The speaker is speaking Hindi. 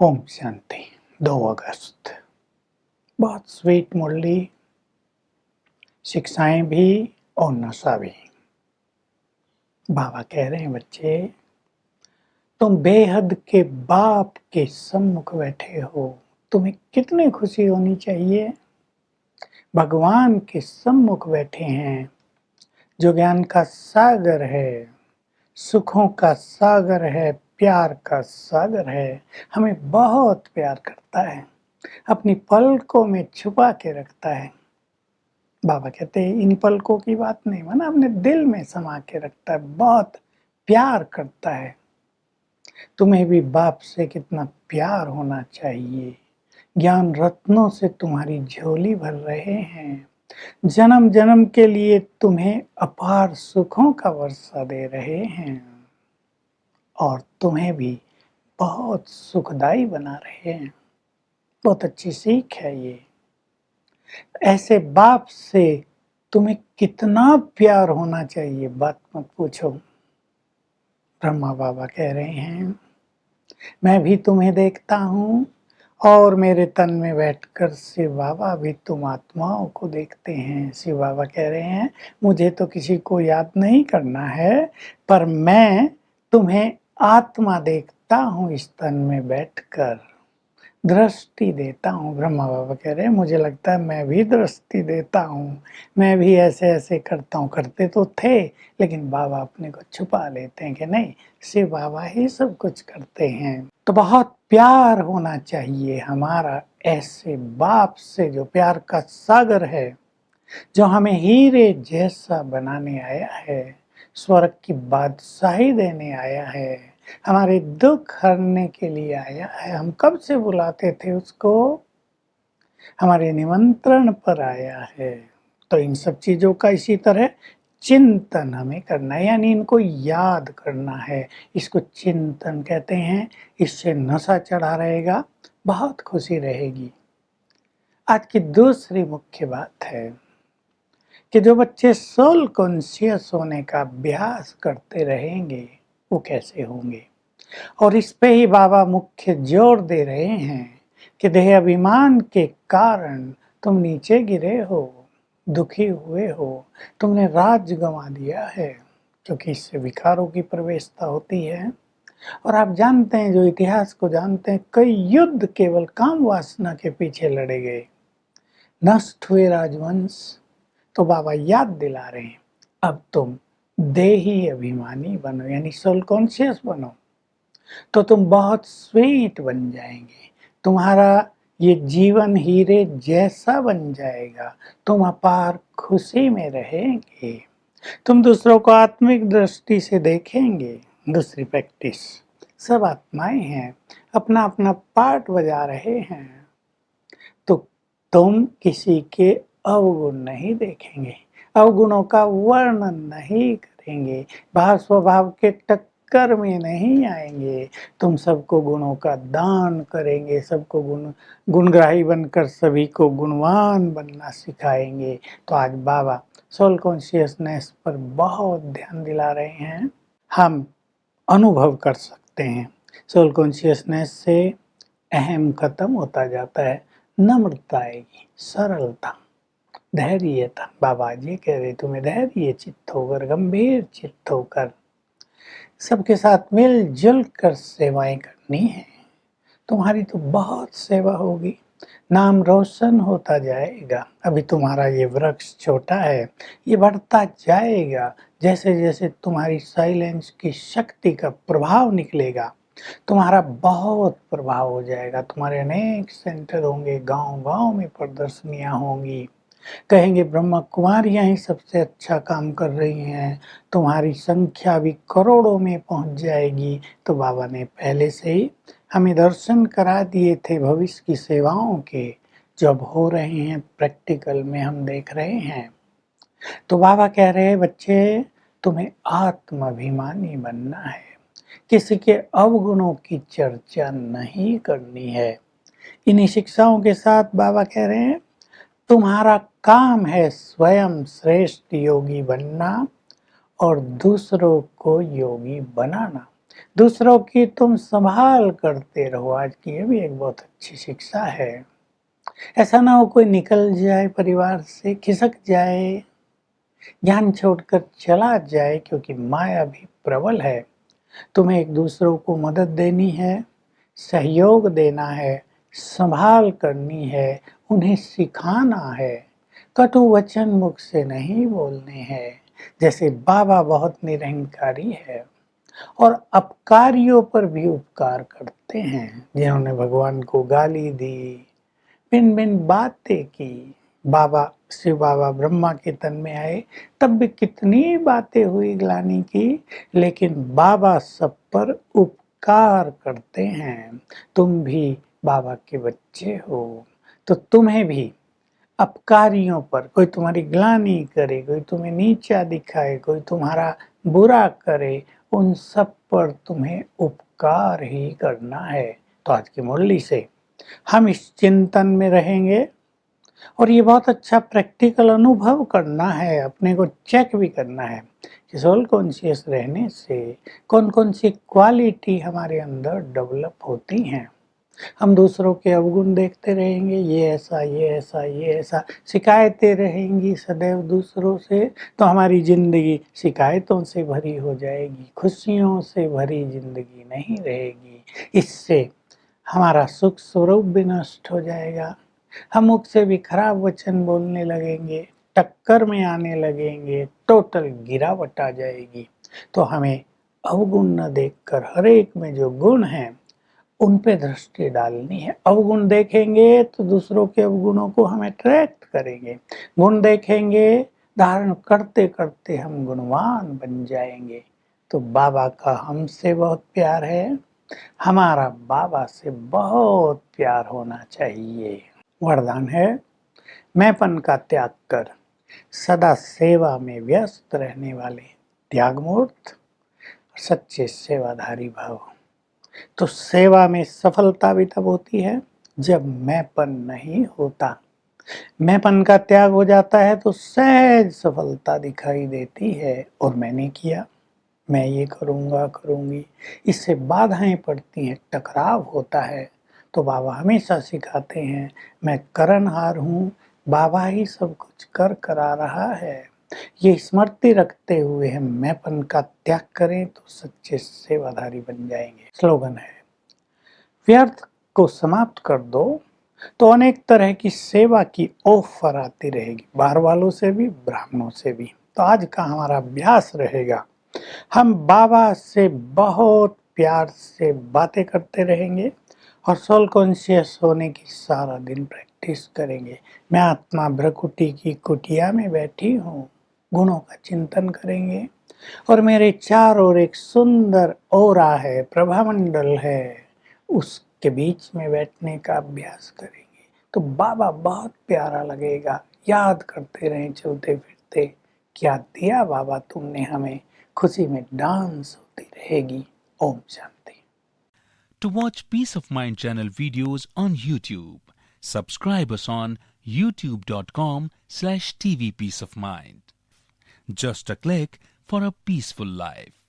ओम शांति। 2 अगस्त। बहुत स्वीट मुरली, शिक्षाएं भी और नशा भी। बाबा कह रहे हैं, बच्चे तुम बेहद के बाप के सम्मुख बैठे हो, तुम्हें कितनी खुशी होनी चाहिए। भगवान के सम्मुख बैठे हैं, जो ज्ञान का सागर है, सुखों का सागर है, प्यार का सागर है। हमें बहुत प्यार करता है, अपनी पलकों में छुपा के रखता है। बाबा कहते हैं इन पलकों की बात नहीं माना, अपने दिल में समा के रखता है, बहुत प्यार करता है। तुम्हें भी बाप से कितना प्यार होना चाहिए। ज्ञान रत्नों से तुम्हारी झोली भर रहे हैं, जन्म जन्म के लिए तुम्हें अपार सुखों का वर्षा दे रहे हैं और तुम्हें भी बहुत सुखदाई बना रहे हैं। बहुत अच्छी सीख है ये। ऐसे बाप से तुम्हें कितना प्यार होना चाहिए, बात मत पूछो। ब्रह्मा बाबा कह रहे हैं, मैं भी तुम्हें देखता हूँ और मेरे तन में बैठकर शिव बाबा भी तुम आत्माओं को देखते हैं। शिव बाबा कह रहे हैं, मुझे तो किसी को याद नहीं करना है, पर मैं तुम्हें आत्मा देखता हूँ इस तन में बैठकर, दृष्टि देता हूँ। ब्रह्मा बाबा कह रहे हैं, मुझे लगता है मैं भी दृष्टि देता हूँ, मैं भी ऐसे ऐसे करता हूँ। करते तो थे, लेकिन बाबा अपने को छुपा लेते हैं कि नहीं, शिव बाबा ही सब कुछ करते हैं। तो बहुत प्यार होना चाहिए हमारा ऐसे बाप से, जो प्यार का सागर है, जो हमें हीरे जैसा बनाने आया है, स्वर्ग की बादशाही देने आया है, हमारे दुख हरने के लिए आया है। हम कब से बुलाते थे उसको, हमारे निमंत्रण पर आया है। तो इन सब चीजों का इसी तरह चिंतन हमें करना है, यानी इनको याद करना है। इसको चिंतन कहते हैं। इससे नशा चढ़ा रहेगा, बहुत खुशी रहेगी। आज की दूसरी मुख्य बात है कि जो बच्चे सोल कॉन्शियस होने का अभ्यास करते रहेंगे वो कैसे होंगे। और इस पे ही बाबा मुख्य जोर दे रहे हैं कि देह अभिमान के कारण तुम नीचे गिरे हो, दुखी हुए हो, तुमने राज गंवा दिया है, क्योंकि इससे विकारों की प्रवेशता होती है। और आप जानते हैं, जो इतिहास को जानते हैं, कई युद्ध केवल काम वासना के पीछे लड़े गए, नष्ट हुए राजवंश। तो बाबा याद दिला रहे हैं, अब तुम देही अभिमानी बनो, यानी सोल कॉन्शियस बनो, तो तुम बहुत स्वीट बन जाएंगे। तुम्हारा ये जीवन हीरे जैसा बन जाएगा, तुम अपार खुशी में रहेंगे, तुम दूसरों को आत्मिक दृष्टि से देखेंगे। दूसरी प्रैक्टिस, सब आत्माएं हैं, अपना अपना पार्ट बजा रहे हैं, तो तुम किसी के अवगुण नहीं देखेंगे, अवगुणों का वर्णन नहीं करेंगे, भाव स्वभाव के टक्कर में नहीं आएंगे। तुम सबको गुणों का दान करेंगे, सबको गुणग्राही बनकर सभी को गुणवान बनना सिखाएंगे। तो आज बाबा सोल कॉन्शियसनेस पर बहुत ध्यान दिला रहे हैं। हम अनुभव कर सकते हैं, सोल कॉन्शियसनेस से अहम खत्म होता जाता है, नम्रता आएगी, सरलता, धैर्यता। बाबा जी कह रहे, तुम्हें धैर्य चित्त होकर, गंभीर चित्त होकर सबके साथ मिलजुल कर सेवाएं करनी है। तुम्हारी तो बहुत सेवा होगी, नाम रोशन होता जाएगा। अभी तुम्हारा ये वृक्ष छोटा है, ये बढ़ता जाएगा। जैसे जैसे तुम्हारी साइलेंस की शक्ति का प्रभाव निकलेगा, तुम्हारा बहुत प्रभाव हो जाएगा। तुम्हारे अनेक सेंटर होंगे, गांव गांव में प्रदर्शनियां होंगी, कहेंगे ब्रह्मा कुमारियां ही सबसे अच्छा काम कर रही हैं, तुम्हारी संख्या भी करोड़ों में पहुंच जाएगी। तो बाबा ने पहले से ही हमें दर्शन करा दिए थे भविष्य की सेवाओं के, जो अब हो रहे हैं, प्रैक्टिकल में हम देख रहे हैं। तो बाबा कह रहे हैं, बच्चे तुम्हें आत्माभिमानी बनना है, किसी के अवगुणों की चर्चा नहीं करनी है। इन्हीं शिक्षाओं के साथ बाबा कह रहे हैं, तुम्हारा काम है स्वयं श्रेष्ठ योगी बनना और दूसरों को योगी बनाना। दूसरों की तुम संभाल करते रहो। आज की ये भी एक बहुत अच्छी शिक्षा है। ऐसा ना हो कोई निकल जाए परिवार से, खिसक जाए, ज्ञान छोड़कर चला जाए, क्योंकि माया भी प्रबल है। तुम्हें एक दूसरों को मदद देनी है, सहयोग देना है, संभाल करनी है, उन्हें सिखाना है। कटु वचन मुख से नहीं बोलने हैं। जैसे बाबा बहुत निरहंकारी है और अपकारियों पर भी उपकार करते हैं। जिन्होंने भगवान को गाली दी, भिन्न भिन्न बातें की। शिव बाबा ब्रह्मा के तन में आए, तब भी कितनी बातें हुई, ग्लानि की, लेकिन बाबा सब पर उपकार करते हैं। तुम भी बाबा के बच्चे हो, तो तुम्हें भी अपकारियों पर, कोई तुम्हारी ग्लानि करे, कोई तुम्हें नीचा दिखाए, कोई तुम्हारा बुरा करे, उन सब पर तुम्हें उपकार ही करना है। तो आज की मुरली से हम इस चिंतन में रहेंगे और ये बहुत अच्छा प्रैक्टिकल अनुभव करना है, अपने को चेक भी करना है कि सोल कॉन्शियस रहने से कौन कौन सी क्वालिटी हमारे अंदर डेवलप होती हैं। हम दूसरों के अवगुण देखते रहेंगे, ये ऐसा, ये ऐसा, ये ऐसा, शिकायतें रहेंगी सदैव दूसरों से, तो हमारी जिंदगी शिकायतों से भरी हो जाएगी, खुशियों से भरी जिंदगी नहीं रहेगी। इससे हमारा सुख स्वरूप भी नष्ट हो जाएगा। हम मुख से भी खराब वचन बोलने लगेंगे, टक्कर में आने लगेंगे, टोटल गिरावट आ जाएगी। तो हमें अवगुण न देखकर हर एक में जो गुण हैं उन पे दृष्टि डालनी है। अवगुण देखेंगे तो दूसरों के अवगुणों को हम अट्रैक्ट करेंगे, गुण देखेंगे, धारण करते करते हम गुणवान बन जाएंगे। तो बाबा का हमसे बहुत प्यार है, हमारा बाबा से बहुत प्यार होना चाहिए। वरदान है, मैंपन का त्याग कर सदा सेवा में व्यस्त रहने वाले त्यागमूर्त सच्चे सेवाधारी भाव। तो सेवा में सफलता भी तब होती है जब मैंपन नहीं होता। मैंपन का त्याग हो जाता है तो सहज सफलता दिखाई देती है। और मैंने किया, मैं ये करूँगा, करूँगी, इससे बाधाएं पड़ती हैं, टकराव होता है। तो बाबा हमेशा सिखाते हैं, मैं करनहार हूँ, बाबा ही सब कुछ कर करा रहा है। ये स्मृति रखते हुए हम मैंपन का त्याग करें तो सच्चे सेवाधारी बन जाएंगे। स्लोगन है, व्यर्थ को समाप्त कर दो तो अनेक तरह की सेवा की ऑफर आती रहेगी, बाहर वालों से भी, ब्राह्मणों से भी। तो आज का हमारा अभ्यास रहेगा, हम बाबा से बहुत प्यार से बातें करते रहेंगे और सोल कॉन्शियस होने की सारा दिन प्रैक्टिस करेंगे। मैं आत्मा भ्रकुटी की कुटिया में बैठी हूँ, गुणों का चिंतन करेंगे और मेरे चारों एक सुंदर ओरा है, प्रभामंडल है, उसके बीच में बैठने का अभ्यास करेंगे। तो बाबा बहुत प्यारा लगेगा, याद करते रहें चलते फिरते, क्या दिया बाबा तुमने हमें, खुशी में डांस होती रहेगी। Om Shanti. To watch Peace of Mind channel videos on YouTube, subscribe us on youtube.com/tvpeaceofmind. Just a click for a peaceful life.